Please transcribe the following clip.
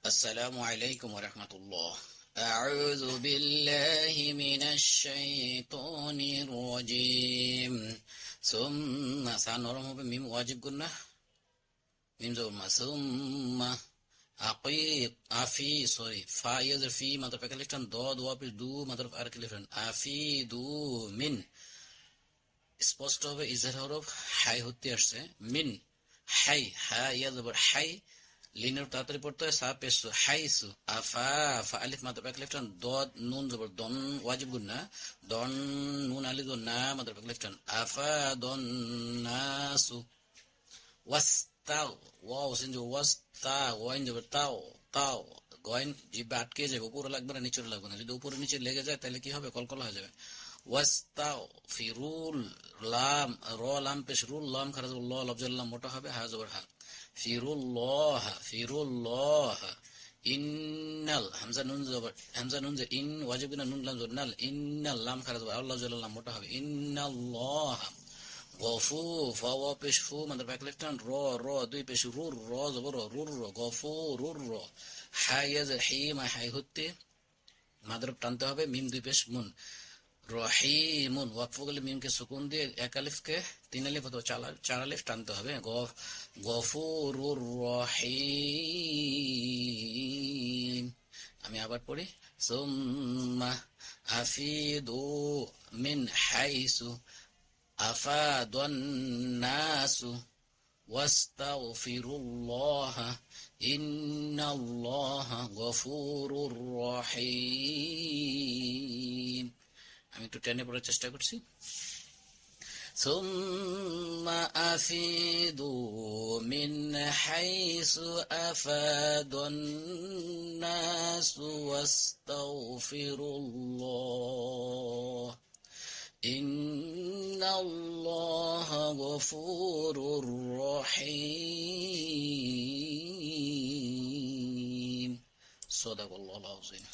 السلام عليكم ورحمة الله. أعوذ بالله من الشيطان الرجيم. ثم سنرم بميم واجب قلنا ميم زوما ثم أقيق أفي سوري فا يزر في مطرف كلفتن ضاد وابل دو مطرف أر كلفتن أفي دو من স্পষ্ট হবে ইজার হরফ হাই হতে আসছে মিন হাই হা ইয়া জবর হাই লিনের তাড়াতাড়ি পড়তে হয় সা পেশু হাইসু আফা ফা আলিফ মাদ ব্যাক লেফট হ্যান্ড দদ নুন জবর দন ওয়াজিব গুন্না দন নুন আলিফ না মাদ ব্যাক লেফট হ্যান্ড আফা দন নাসু ওয়াস্তাও ওয়াও সিন জবর ওয়াস্তা ওয়াইন জবর তাও তাও গয়েন জিহ্বা আটকে যাবে, উপরে লাগবে না নিচে লাগবে না। যদি উপরে নিচে লেগে যায় তাহলে কি হবে? কলকলা হয়ে যাবে। ওয়াস্তাগফিরুল লাম র লাম পেশ রুল লাম খারাজ ল লফজুল লাম মোটা হবে, হা জবর হা ফিরুল্লাহ ফিরুল্লাহ ইন্নাল হামজা নুন জবর হামজা নুন যে ইন ওয়াজিব না নুন লাম জবর নাল ইন্নাল লাম খারাজ আল্লাহ জল লাম মোটা হবে ইন্নাল্লাহ গফু ফা ওয়া পেশ ফু মানে ব্যাক লেফট হ্যান্ড র র দুই পেশ রুর র জবর রুর র গফুরুর র হা ইয়াজ হি মা হাই হতে মাদরব টানতে হবে, মিম দুই পেশ মুন রহিমুন ওয়াকফ করলে মিমকে সুকুন দিয়ে এক আলিফকে তিন আলিফ অথবা চার আলিফ টানতে হবে। গফুরুর রহিম। আমি আবার পড়ি সুম্মা আফিদু মিন হাইসু আফাদান নাসু ওয়াস্তাগফিরুল্লাহ ইন্নাল্লাহা গফুরুর রহিম। আমি একটু টেনে পড়ার চেষ্টা করছি। সুম্মা আফিদু মিন হাইসু আফাদান নাসু ওয়াস্তাগফিরুল্লাহ ইন্নাল্লাহা গফুরুর রহিম। সাদাকাল্লাহুল আযীম।